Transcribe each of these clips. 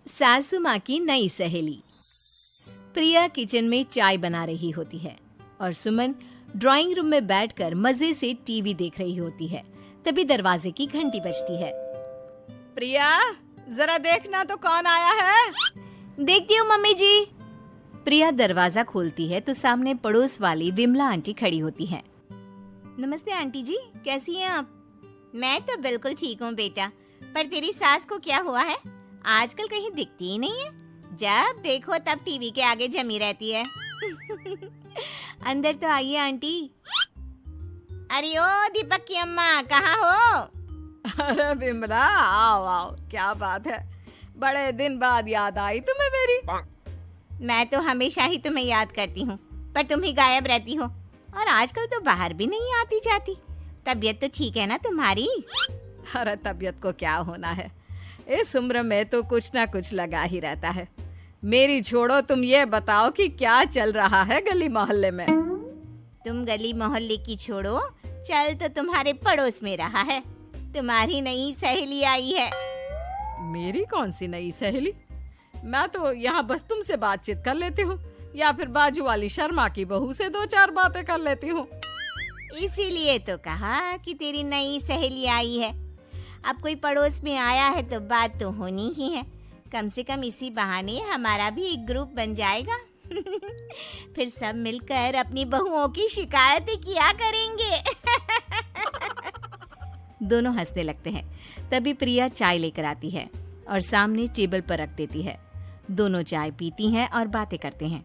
सासू माँ की नई सहेली। प्रिया किचन में चाय बना रही होती है और सुमन ड्राइंग रूम में बैठकर मजे से टीवी देख रही होती है। तभी दरवाजे की घंटी बजती है। प्रिया, जरा देखना तो कौन आया है। देखती हूँ मम्मी जी। प्रिया दरवाजा खोलती है तो सामने पड़ोस वाली विमला आंटी खड़ी होती है। नमस्ते आंटी जी, कैसी हैं आप? मैं तो बिल्कुल ठीक हूँ बेटा, पर तेरी सास को क्या हुआ है? आजकल कहीं दिखती ही नहीं है। जब देखो तब टीवी के आगे जमी रहती है। अंदर तो आइए आंटी। अरे ओ दीपक की अम्मा, कहाँ हो? अरे बिमला, आओ आओ, क्या बात है, बड़े दिन बाद याद आई तुम्हें मेरी। मैं तो हमेशा ही तुम्हें याद करती हूँ, पर तुम ही गायब रहती हो और आजकल तो बाहर भी नहीं आती जाती। तबीयत तो ठीक है ना तुम्हारी? अरे तबीयत को क्या होना है, इस उम्र में तो कुछ ना कुछ लगा ही रहता है। मेरी छोड़ो, तुम ये बताओ कि क्या चल रहा है गली मोहल्ले में। तुम गली मोहल्ले की छोड़ो, चल तो तुम्हारे पड़ोस में रहा है। तुम्हारी नई सहेली आई है। मेरी कौन सी नई सहेली? मैं तो यहाँ बस तुमसे बातचीत कर लेती हूँ या फिर बाजू वाली शर्मा की बहू से दो चार बातें कर लेती हूँ। इसीलिए तो कहा कि तेरी नई सहेली आई है। अब कोई पड़ोस में आया है तो बात तो होनी ही है। कम से कम इसी बहाने हमारा भी एक ग्रुप बन जाएगा। फिर सब मिलकर अपनी बहुओं की शिकायतें किया करेंगे। दोनों हंसने लगते हैं। तभी प्रिया चाय लेकर आती है और सामने टेबल पर रख देती है। दोनों चाय पीती हैं और बातें करते हैं।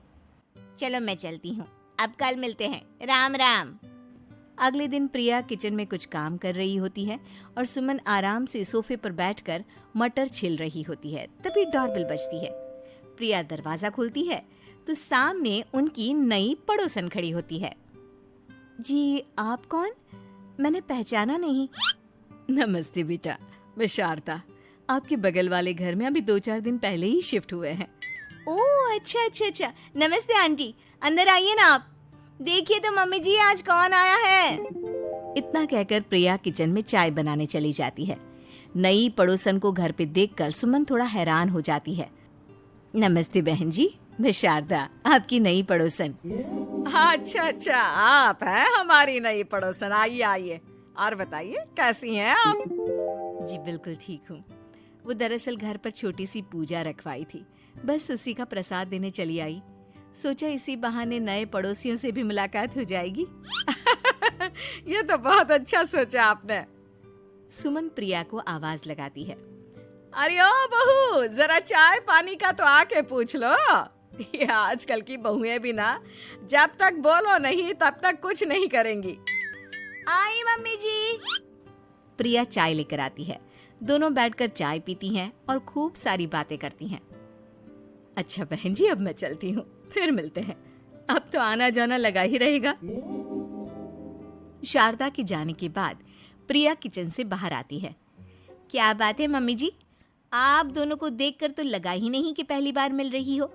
चलो मैं चलती हूँ, अब कल मिलते हैं। राम राम। अगले दिन प्रिया किचन में कुछ काम कर रही होती है और सुमन आराम से सोफे पर बैठकर मटर छिल रही होती है। तभी डोरबेल बजती है। प्रिया दरवाजा खोलती है तो सामने उनकी नई पड़ोसन खड़ी होती है। जी, आप कौन? मैंने पहचाना नहीं। नमस्ते बेटा, मैं शारदा, आपके बगल वाले घर में अभी 2-4 दिन पहले ही शिफ्ट हुए हैं। ओह अच्छा अच्छा अच्छा, नमस्ते आंटी, अंदर आइए ना आप। देखिए तो मम्मी जी, आज कौन आया है। इतना कहकर प्रिया किचन में चाय बनाने चली जाती है। नई पड़ोसन को घर पे देखकर सुमन थोड़ा हैरान हो जाती है। नमस्ते बहन जी, मैं शारदा, आपकी नई पड़ोसन। अच्छा अच्छा, आप हैं हमारी नई पड़ोसन। आइए आइए, और बताइए कैसी हैं आप? जी बिल्कुल ठीक हूँ। वो दरअसल घर पर छोटी सी पूजा रखवाई थी, बस उसी का प्रसाद देने चली आई। सोचा इसी बहाने नए पड़ोसियों से भी मुलाकात हो जाएगी। ये तो बहुत अच्छा सोचा आपने। सुमन प्रिया को आवाज लगाती है। अरे ओ बहू, जरा चाय पानी का तो आके पूछ लो। ये आजकल की बहुएं भी ना, जब तक बोलो नहीं तब तक कुछ नहीं करेंगी। आई मम्मी जी। प्रिया चाय लेकर आती है। दोनों बैठकर चाय पीती हैं और खूब सारी बातें करती हैं। अच्छा बहन जी, अब मैं चलती हूँ, फिर मिलते हैं। अब तो आना जाना लगा ही रहेगा। शारदा के जाने के बाद प्रिया किचन से बाहर आती है। क्या बात है मम्मी जी, आप दोनों को देखकर तो लगा ही नहीं कि पहली बार मिल रही हो।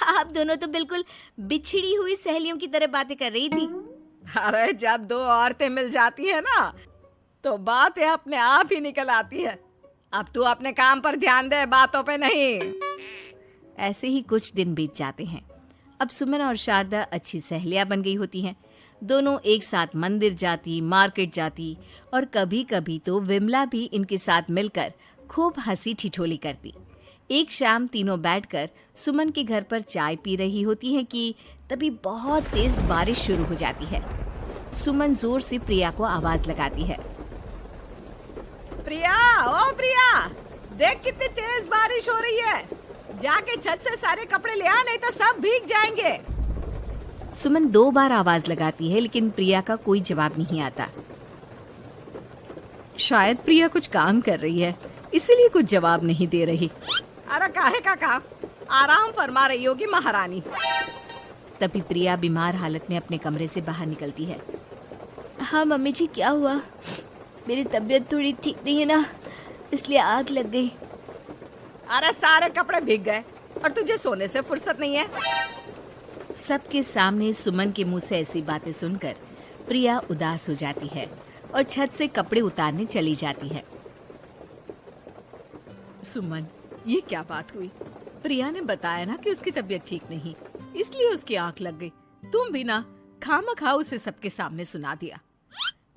आप दोनों तो बिल्कुल बिछड़ी हुई सहेलियों की तरह बातें कर रही थी। अरे जब दो औरतें मिल जाती है ना, तो बातें अपने आप ही निकल आती है। अब तू अपने काम पर ध्यान दे, बातों पे नहीं। ऐसे ही कुछ दिन बीत जाते हैं। अब सुमन और शारदा अच्छी सहेलियां बन गई होती हैं। दोनों एक साथ मंदिर जाती, मार्केट जाती और कभी कभी तो विमला भी इनके साथ मिलकर खूब हंसी ठिठोली करती। एक शाम तीनों बैठकर सुमन के घर पर चाय पी रही होती हैं कि तभी बहुत तेज बारिश शुरू हो जाती है। सुमन जोर से प्रिया को आवाज लगाती है। प्रिया, ओ प्रिया, देख कितनी तेज बारिश हो रही है। जाके छत से सारे कपड़े ले आ, नहीं तो सब भीग जाएंगे। सुमन 2 बार आवाज लगाती है लेकिन प्रिया का कोई जवाब नहीं आता। शायद प्रिया कुछ काम कर रही है, इसीलिए कुछ जवाब नहीं दे रही। अरे काहे का काम, आराम फरमा रही होगी महारानी। तभी प्रिया बीमार हालत में अपने कमरे से बाहर निकलती है। हाँ मम्मी जी, क्या हुआ? मेरी तबीयत थोड़ी ठीक नहीं है ना, इसलिए आग लग गई। अरे सारे कपड़े भीग गए और तुझे सोने से फुर्सत नहीं है। सबके सामने सुमन के मुंह से ऐसी बातें सुनकर प्रिया उदास हो जाती है और छत से कपड़े उतारने चली जाती है। सुमन, ये क्या बात हुई? प्रिया ने बताया ना कि उसकी तबीयत ठीक नहीं, इसलिए उसकी आंख लग गई। तुम भी ना खामखा उसे सबके सामने सुना दिया।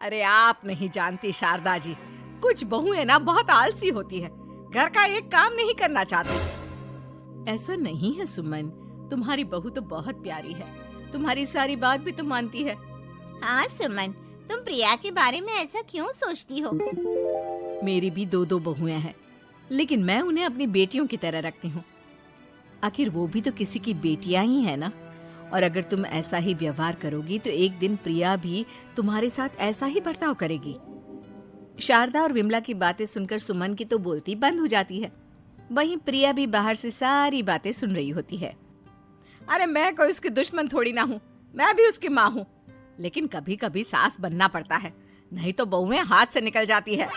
अरे आप नहीं जानती शारदा जी, कुछ बहुएं ना बहुत आलसी होती है, घर का एक काम नहीं करना चाहती। ऐसा नहीं है सुमन, तुम्हारी बहू तो बहुत प्यारी है, तुम्हारी सारी बात भी तो मानती है। हाँ सुमन, तुम प्रिया के बारे में ऐसा क्यों सोचती हो? मेरी भी दो बहुएं हैं, लेकिन मैं उन्हें अपनी बेटियों की तरह रखती हूँ। आखिर वो भी तो किसी की बेटियां ही है ना। और अगर तुम ऐसा ही व्यवहार करोगी तो एक दिन प्रिया भी तुम्हारे साथ ऐसा ही बर्ताव करेगी। शारदा और विमला की बातें सुनकर सुमन की तो बोलती बंद हो जाती है। वहीं प्रिया भी बाहर से सारी बातें सुन रही होती है। अरे मैं कोई उसकी दुश्मन थोड़ी ना हूँ, मैं भी उसकी माँ हूँ, लेकिन कभी कभी सास बनना पड़ता है, नहीं तो बहुएं हाथ से निकल जाती है।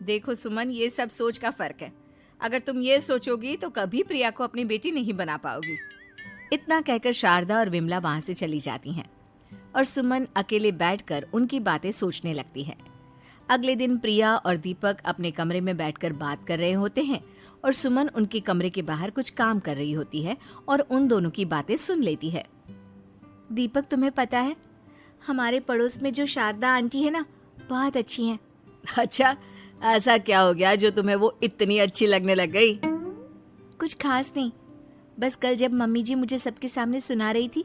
देखो सुमन, ये सब सोच का फर्क है। अगर तुम ये सोचोगी तो कभी प्रिया को अपनी बेटी नहीं बना पाओगी। इतना कहकर शारदा और विमला वहां से चली जाती हैं और सुमन अकेले बैठकर उनकी बातें सोचने लगती है। अगले दिन प्रिया और दीपक अपने कमरे में बैठकर बात कर रहे होते हैं और सुमन उनके कमरे के बाहर कुछ काम कर रही होती है और उन दोनों की बातें सुन लेती है। दीपक, तुम्हें पता है हमारे पड़ोस में जो शारदा आंटी है ना, बहुत अच्छी हैं। अच्छा, ऐसा क्या हो गया जो तुम्हें वो इतनी अच्छी लगने लग गई? कुछ खास नहीं, बस कल जब मम्मी जी मुझे सबके सामने सुना रही थी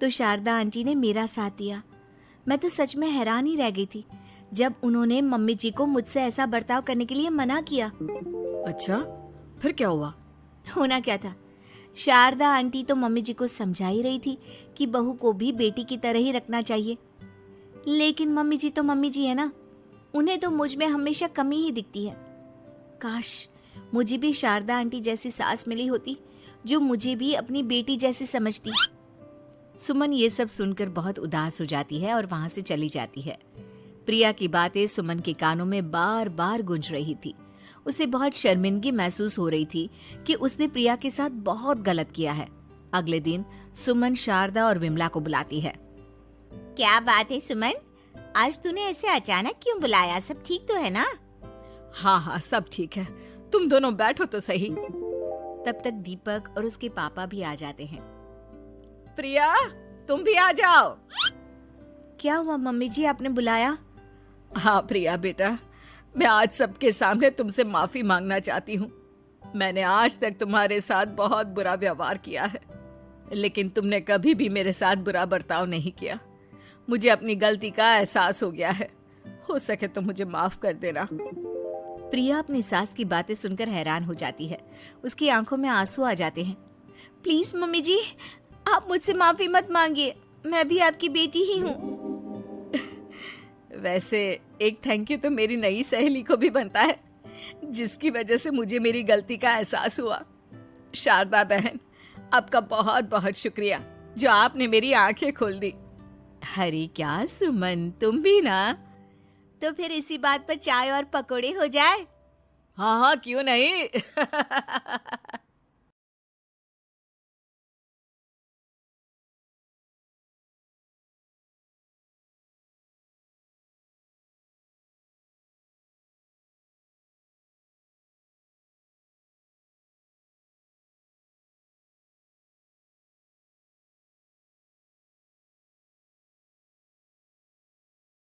तो शारदा आंटी ने मेरा साथ दिया। मैं तो सच में हैरान ही रह गई थी जब उन्होंने मम्मी जी को मुझसे ऐसा बर्ताव करने के लिए मना किया। अच्छा, फिर क्या हुआ? होना क्या था, शारदा आंटी तो मम्मी जी को समझा ही रही थी कि बहू को भी बेटी की तरह ही रखना चाहिए, लेकिन मम्मी जी तो मम्मी जी है ना, उन्हें तो मुझ में हमेशा कमी ही दिखती है। काश मुझे भी शारदा आंटी जैसी सास मिली होती जो मुझे भी अपनी बेटी जैसी समझती। सुमन ये सब सुनकर बहुत उदास हो जाती है और वहां से चली जाती है। प्रिया की बातें सुमन के कानों में बार बार गूंज रही थी। उसे बहुत शर्मिंदगी महसूस हो रही थी कि उसने प्रिया के साथ बहुत गलत किया है। अगले दिन सुमन शारदा और विमला को बुलाती है। क्या बात है सुमन, आज तूने ऐसे अचानक क्यों बुलाया? सब ठीक तो है ना? हाँ, सब ठीक है, तुम दोनों बैठो तो सही। तब तक दीपक और उसके पापा भी आ जाते हैं। प्रिया, तुम भी आ जाओ। क्या हुआ मम्मी जी, आपने बुलाया? हाँ प्रिया बेटा, मैं आज सबके सामने तुमसे माफी मांगना चाहती हूँ। मैंने आज तक तुम्हारे साथ बहुत बुरा व्यवहार किया है, लेकिन तुमने कभी भी मेरे साथ बुरा बर्ताव नहीं किया। मुझे अपनी गलती का एहसास हो गया है, हो सके तो मुझे माफ कर देना। प्रिया अपनी सास की बातें सुनकर हैरान हो जाती है। उसकी आंखों में आंसू आ जाते हैं। प्लीज मम्मी जी, आप मुझसे माफी मत मांगिए, मैं भी आपकी बेटी ही हूँ। वैसे एक थैंक यू तो मेरी नई सहेली को भी बनता है, जिसकी वजह से मुझे मेरी गलती का एहसास हुआ। शारदा बहन, आपका बहुत बहुत शुक्रिया जो आपने मेरी आंखें खोल दी। अरे क्या सुमन, तुम भी ना। तो फिर इसी बात पर चाय और पकोड़े हो जाए? हाँ, क्यों नहीं।